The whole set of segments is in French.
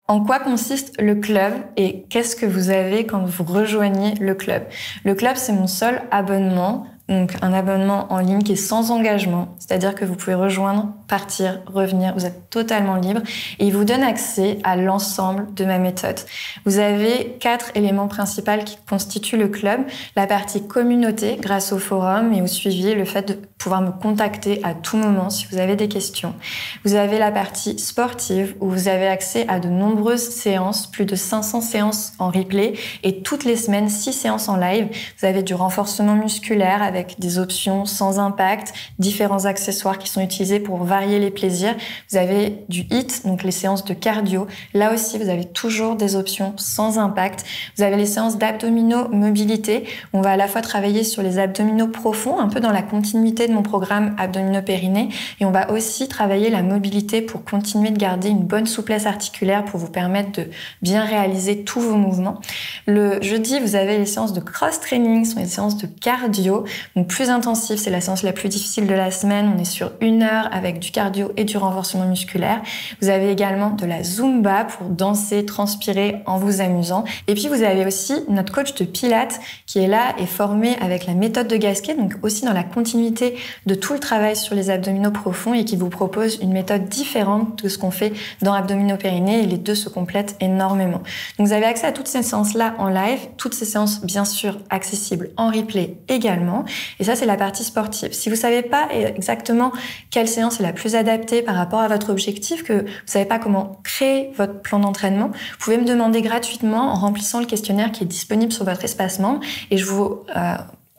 En quoi consiste le club et qu'est-ce que vous avez quand vous rejoignez le club? Le club, c'est mon seul abonnement. Donc, un abonnement en ligne qui est sans engagement, c'est-à-dire que vous pouvez rejoindre, partir, revenir, vous êtes totalement libre et il vous donne accès à l'ensemble de ma méthode. Vous avez 4 éléments principaux qui constituent le club. La partie communauté, grâce au forum et au suivi, le fait de pouvoir me contacter à tout moment si vous avez des questions. Vous avez la partie sportive où vous avez accès à de nombreuses séances, plus de 500 séances en replay et toutes les semaines 6 séances en live. Vous avez du renforcement musculaire avec des options sans impact, différents accessoires qui sont utilisés pour varier les plaisirs. Vous avez du HIIT, donc les séances de cardio. Là aussi, vous avez toujours des options sans impact. Vous avez les séances d'abdominaux mobilité. On va à la fois travailler sur les abdominaux profonds, un peu dans la continuité de mon programme abdominaux périnée, et on va aussi travailler la mobilité pour continuer de garder une bonne souplesse articulaire pour vous permettre de bien réaliser tous vos mouvements. Le jeudi, vous avez les séances de cross-training, ce sont les séances de cardio. Donc plus intensive, c'est la séance la plus difficile de la semaine. On est sur 1 heure avec du cardio et du renforcement musculaire. Vous avez également de la Zumba pour danser, transpirer en vous amusant. Et puis vous avez aussi notre coach de Pilates qui est là et formé avec la méthode de Gasquet, donc aussi dans la continuité de tout le travail sur les abdominaux profonds et qui vous propose une méthode différente de ce qu'on fait dans abdominaux périnée et les deux se complètent énormément. Donc vous avez accès à toutes ces séances-là en live, toutes ces séances bien sûr accessibles en replay également. Et ça, c'est la partie sportive. Si vous savez pas exactement quelle séance est la plus adaptée par rapport à votre objectif, que vous savez pas comment créer votre plan d'entraînement, vous pouvez me demander gratuitement en remplissant le questionnaire qui est disponible sur votre espace membre et je vous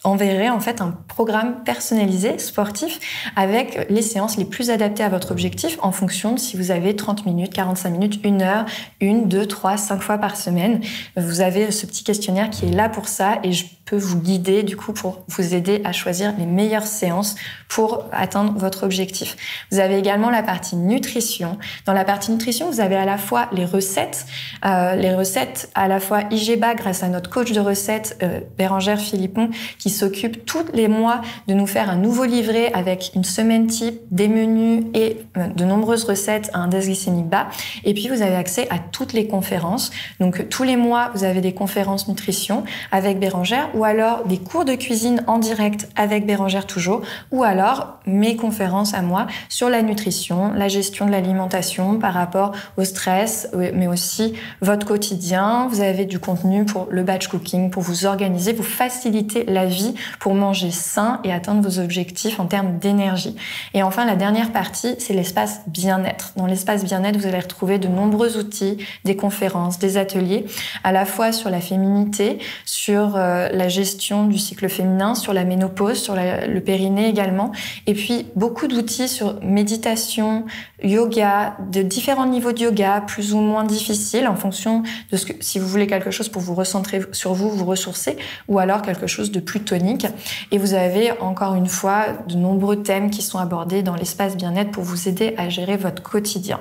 enverrai en fait un programme personnalisé sportif avec les séances les plus adaptées à votre objectif en fonction de si vous avez 30 minutes, 45 minutes, 1 heure, 1, 2, 3, 5 fois par semaine. Vous avez ce petit questionnaire qui est là pour ça et je peux vous guider du coup pour vous aider à choisir les meilleures séances pour atteindre votre objectif. Vous avez également la partie nutrition. Dans la partie nutrition, vous avez à la fois les recettes à la fois IGBA grâce à notre coach de recettes Bérangère Philippon qui s'occupe tous les mois de nous faire un nouveau livret avec une semaine type, des menus et de nombreuses recettes à index glycémique bas. Et puis vous avez accès à toutes les conférences. Donc tous les mois, vous avez des conférences nutrition avec Bérangère ou alors des cours de cuisine en direct avec Bérangère toujours, ou alors mes conférences à moi sur la nutrition, la gestion de l'alimentation par rapport au stress, mais aussi votre quotidien. Vous avez du contenu pour le batch cooking, pour vous organiser, vous faciliter la vie pour manger sain et atteindre vos objectifs en termes d'énergie. Et enfin, la dernière partie, c'est l'espace bien-être. Dans l'espace bien-être, vous allez retrouver de nombreux outils, des conférences, des ateliers, à la fois sur la féminité, sur la gestion du cycle féminin, sur la ménopause, sur le périnée également, et puis beaucoup d'outils sur méditation, yoga, de différents niveaux de yoga, plus ou moins difficiles en fonction de si vous voulez quelque chose pour vous recentrer sur vous, vous ressourcer, ou alors quelque chose de plus tonique. Et vous avez encore une fois de nombreux thèmes qui sont abordés dans l'espace bien-être pour vous aider à gérer votre quotidien.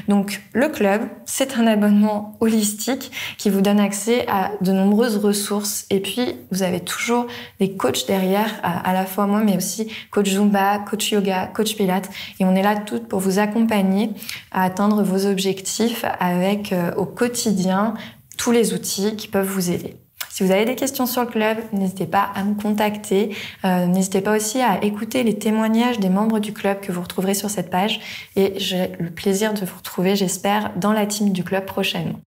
Donc le club, c'est un abonnement holistique qui vous donne accès à de nombreuses ressources et puis vous avez toujours des coachs derrière, à la fois moi mais aussi coach Zumba, coach yoga, coach Pilates et on est là toutes pour vous accompagner à atteindre vos objectifs avec au quotidien tous les outils qui peuvent vous aider. Si vous avez des questions sur le club, n'hésitez pas à me contacter. N'hésitez pas aussi à écouter les témoignages des membres du club que vous retrouverez sur cette page. Et j'ai le plaisir de vous retrouver, j'espère, dans la team du club prochainement.